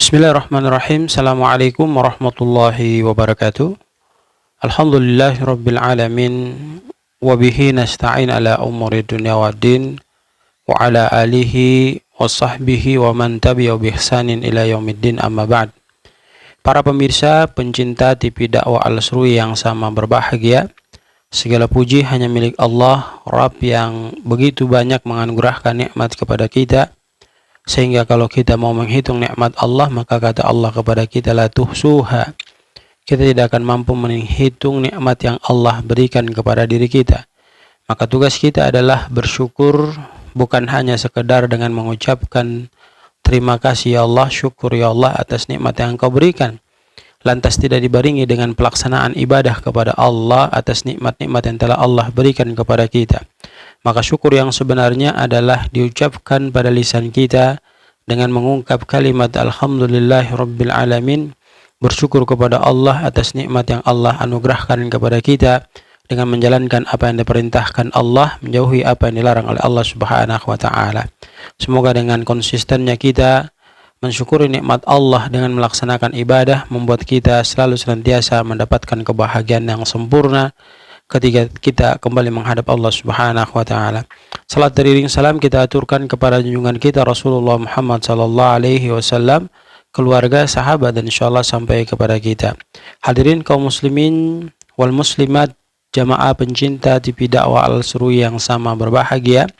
Bismillahirrahmanirrahim. Assalamualaikum warahmatullahi wabarakatuh. Alhamdulillahirabbil alamin wa bihi nasta'in ala umuri dunya waddin wa ala alihi wa sahbihi wa man tabi'a bi ihsanin ila yaumiddin, amma ba'd. Para pemirsa pencinta TV dakwah Al-Asrui yang sama berbahagia, segala puji hanya milik Allah, Rabb yang begitu banyak menganugerahkan nikmat kepada kita, sehingga kalau kita mau menghitung nikmat Allah, maka kata Allah kepada kita, la tuhsuha, kita tidak akan mampu menghitung nikmat yang Allah berikan kepada diri kita. Maka tugas kita adalah bersyukur, bukan hanya sekedar dengan mengucapkan terima kasih ya Allah, syukur ya Allah atas nikmat yang Engkau berikan, lantas tidak dibarengi dengan pelaksanaan ibadah kepada Allah atas nikmat-nikmat yang telah Allah berikan kepada kita. Maka syukur yang sebenarnya adalah diucapkan pada lisan kita dengan mengungkap kalimat Alhamdulillahirabbil alamin, bersyukur kepada Allah atas nikmat yang Allah anugerahkan kepada kita dengan menjalankan apa yang diperintahkan Allah, menjauhi apa yang dilarang oleh Allah Subhanahu wa taala. Semoga dengan konsistennya kita mensyukuri nikmat Allah dengan melaksanakan ibadah membuat kita selalu senantiasa mendapatkan kebahagiaan yang sempurna ketika kita kembali menghadap Allah Subhanahu wa taala. Salat beriring salam kita aturkan kepada junjungan kita Rasulullah Muhammad sallallahu alaihi wasallam, keluarga, sahabat, dan insyaallah sampai kepada kita. Hadirin kaum muslimin wal muslimat, jamaah pencinta TV dakwah Al-Asrui yang sama berbahagia.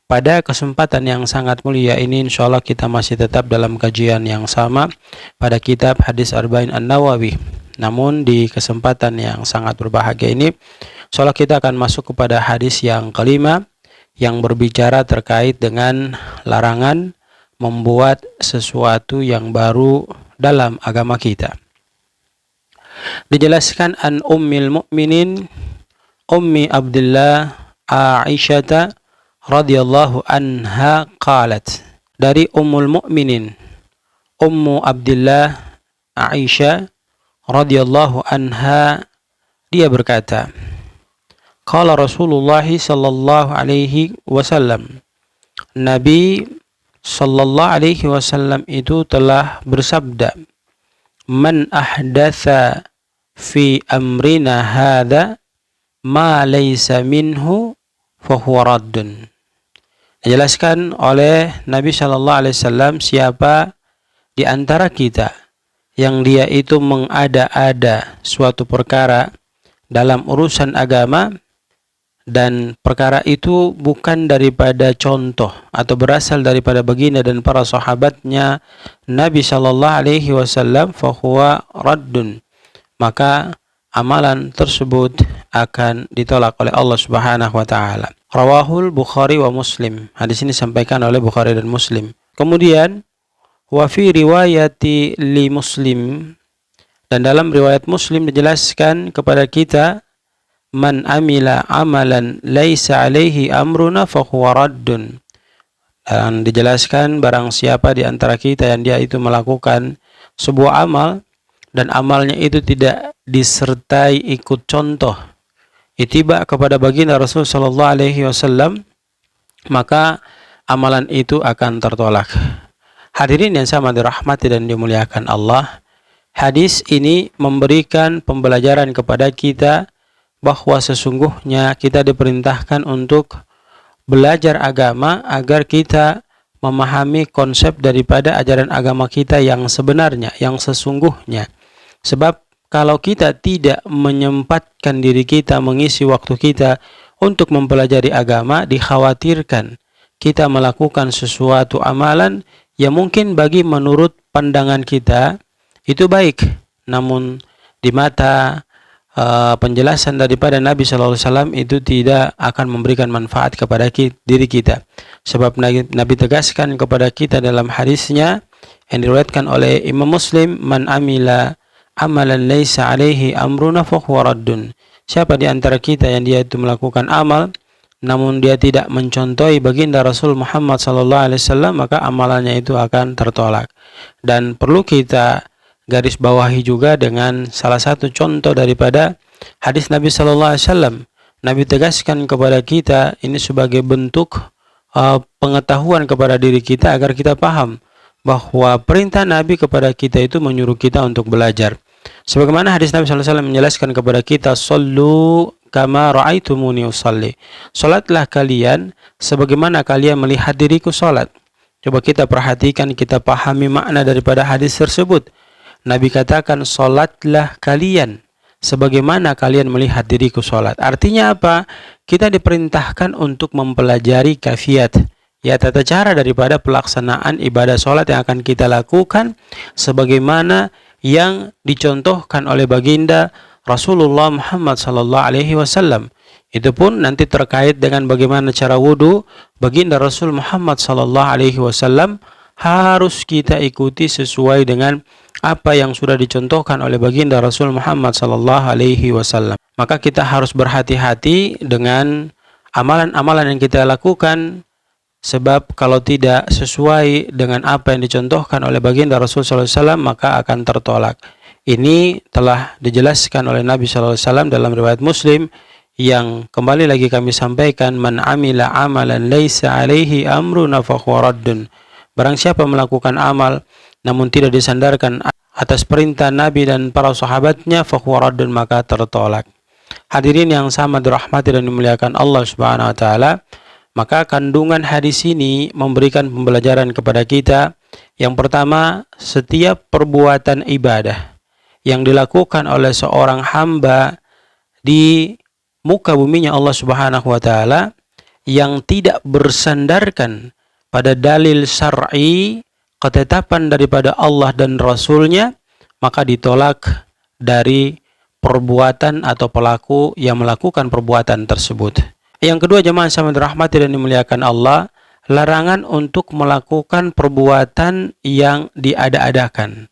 Pada kesempatan yang sangat mulia ini insyaallah kita masih tetap dalam kajian yang sama pada kitab Hadis Arba'in An-Nawawi. Namun di kesempatan yang sangat berbahagia ini, insyaallah kita akan masuk kepada hadis yang kelima yang berbicara terkait dengan larangan membuat sesuatu yang baru dalam agama kita. Dijelaskan an Ummil Mukminin Ummi Abdullah Aisyah radhiyallahu anha qalat, dari Ummul Mukminin Ummu Abdullah Aisyah radhiyallahu anha, dia berkata, qala Rasulullah sallallahu alaihi wasallam, Nabi sallallahu alaihi wasallam itu telah bersabda, man ahdatsa fi amrina hadza ma laysa minhu fahuwa raddun. Dijelaskan oleh Nabi sallallahu alaihi wasallam, siapa di antara kita yang dia itu mengada-ada suatu perkara dalam urusan agama dan perkara itu bukan daripada contoh atau berasal daripada baginda dan para sahabatnya Nabi sallallahu alaihi wasallam, fahuwa raddun, maka amalan tersebut akan ditolak oleh Allah Subhanahu wa taala. Rawahul Bukhari wa Muslim. Hadis ini disampaikan oleh Bukhari dan Muslim. Kemudian wa fi riwayati li Muslim, dan dalam riwayat Muslim dijelaskan kepada kita, man amila amalan laisa alaihi amruna fahuwa raddun. Dan dijelaskan barang siapa di antara kita yang dia itu melakukan sebuah amal dan amalnya itu tidak disertai ikut contoh ittiba kepada baginda Rasul sallallahu alaihi wasallam, maka amalan itu akan tertolak. Hadirin yang sama dirahmati dan dimuliakan Allah, hadis ini memberikan pembelajaran kepada kita bahwa sesungguhnya kita diperintahkan untuk belajar agama agar kita memahami konsep daripada ajaran agama kita yang sebenarnya, yang sesungguhnya. Sebab kalau kita tidak menyempatkan diri kita, mengisi waktu kita untuk mempelajari agama, dikhawatirkan kita melakukan sesuatu amalan yang mungkin bagi menurut pandangan kita itu baik, namun di mata penjelasan daripada Nabi Shallallahu Alaihi Wasallam itu tidak akan memberikan manfaat kepada diri kita. Sebab Nabi tegaskan kepada kita dalam hadisnya yang diriwayatkan oleh Imam Muslim, man amila amalan laisa alaihi amruna fahuwa raddun. Siapa di antara kita yang dia itu melakukan amal namun dia tidak mencontohi baginda Rasul Muhammad sallallahu alaihi wasallam, maka amalannya itu akan tertolak. Dan perlu kita garis bawahi juga dengan salah satu contoh daripada hadis Nabi sallallahu alaihi wasallam. Nabi tegaskan kepada kita ini sebagai bentuk pengetahuan kepada diri kita agar kita paham bahwa perintah Nabi kepada kita itu menyuruh kita untuk belajar. Sebagaimana hadis Nabi SAW menjelaskan kepada kita, "Sallu kama ra'aitumuni usalli." Salatlah kalian sebagaimana kalian melihat diriku salat. Coba kita perhatikan, kita pahami makna daripada hadis tersebut. Nabi katakan, "Salatlah kalian sebagaimana kalian melihat diriku salat." Artinya apa? Kita diperintahkan untuk mempelajari kafiat, ya, tata cara daripada pelaksanaan ibadah salat yang akan kita lakukan sebagaimana yang dicontohkan oleh baginda Rasulullah Muhammad sallallahu alaihi wasallam. Itu pun nanti terkait dengan bagaimana cara wudu, baginda Rasul Muhammad sallallahu alaihi wasallam harus kita ikuti sesuai dengan apa yang sudah dicontohkan oleh baginda Rasul Muhammad sallallahu alaihi wasallam. Maka kita harus berhati-hati dengan amalan-amalan yang kita lakukan, sebab kalau tidak sesuai dengan apa yang dicontohkan oleh baginda Rasul sallallahu alaihi wasallam maka akan tertolak. Ini telah dijelaskan oleh Nabi sallallahu alaihi wasallam dalam riwayat Muslim yang kembali lagi kami sampaikan, "Man amila amalan laisa alaihi amruna fahuwa raddun." Barang siapa melakukan amal namun tidak disandarkan atas perintah Nabi dan para sahabatnya, fahuwa raddun, maka tertolak. Hadirin yang sama dirahmati dan dimuliakan Allah Subhanahu wa taala, maka kandungan hadis ini memberikan pembelajaran kepada kita. Yang pertama, setiap perbuatan ibadah yang dilakukan oleh seorang hamba di muka buminya Allah Subhanahu wa taala yang tidak bersandarkan pada dalil syar'i, ketetapan daripada Allah dan Rasulnya, maka ditolak dari perbuatan atau pelaku yang melakukan perbuatan tersebut. Yang kedua, jemaah sama dirahmati dan dimuliakan Allah, larangan untuk melakukan perbuatan yang diada-adakan.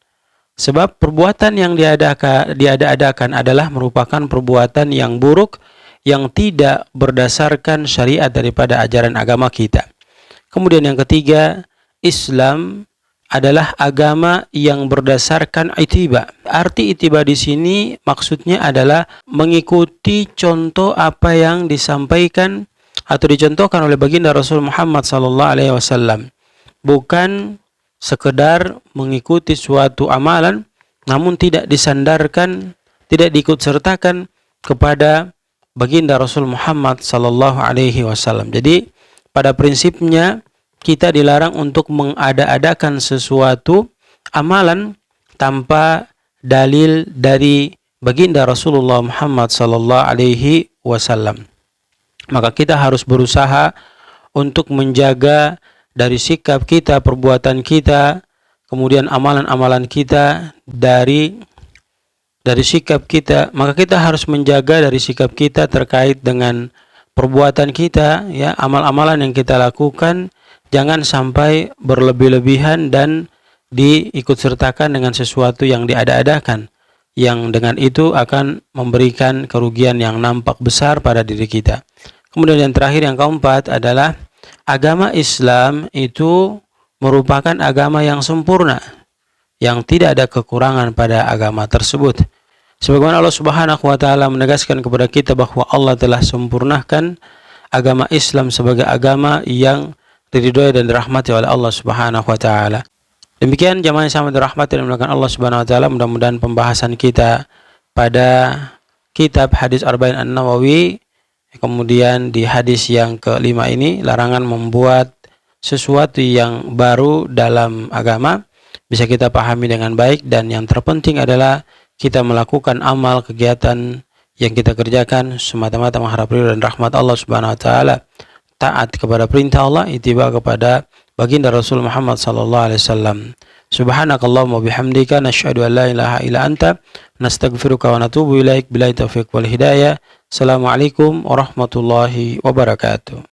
Sebab perbuatan yang diada-adakan adalah merupakan perbuatan yang buruk yang tidak berdasarkan syariat daripada ajaran agama kita. Kemudian yang ketiga, Islam adalah agama yang berdasarkan ittiba. Arti ittiba di sini maksudnya adalah mengikuti contoh apa yang disampaikan atau dicontohkan oleh baginda Rasul Muhammad sallallahu alaihi wasallam. Bukan sekedar mengikuti suatu amalan namun tidak disandarkan, tidak diikutsertakan kepada baginda Rasul Muhammad sallallahu alaihi wasallam. Jadi pada prinsipnya kita dilarang untuk mengada-adakan sesuatu amalan tanpa dalil dari baginda Rasulullah Muhammad sallallahu alaihi wasallam. Maka kita harus berusaha untuk menjaga dari sikap kita, perbuatan kita, kemudian amalan-amalan kita dari sikap kita. Maka kita harus menjaga dari sikap kita terkait dengan perbuatan kita, ya, amal-amalan yang kita lakukan jangan sampai berlebih-lebihan dan diikutsertakan dengan sesuatu yang diada-adakan, yang dengan itu akan memberikan kerugian yang nampak besar pada diri kita. Kemudian yang terakhir, yang keempat adalah agama Islam itu merupakan agama yang sempurna, yang tidak ada kekurangan pada agama tersebut. Sebagaimana Allah Subhanahu wa taala menegaskan kepada kita bahwa Allah telah sempurnakan agama Islam sebagai agama yang diridhoi dan dirahmati oleh Allah Subhanahu wa taala. Demikian jamaah yang sama dirahmati dan dimuliakan Allah Subhanahu wa taala, mudah-mudahan pembahasan kita pada kitab hadis Arba'in An-Nawawi, kemudian di hadis yang kelima ini, larangan membuat sesuatu yang baru dalam agama, bisa kita pahami dengan baik. Dan yang terpenting adalah kita melakukan amal kegiatan yang kita kerjakan semata-mata mengharap ridho dan rahmat Allah Subhanahu wa taala, taat kepada perintah Allah, ittiba kepada baginda Rasul Muhammad sallallahu alaihi wasallam. Subhanakallahumma bihamdika nasyhadu an la ilaha illa anta nastaghfiruka wa natubu ilaik. Billahi taufiq wal hidayah. Assalamualaikum warahmatullahi wabarakatuh.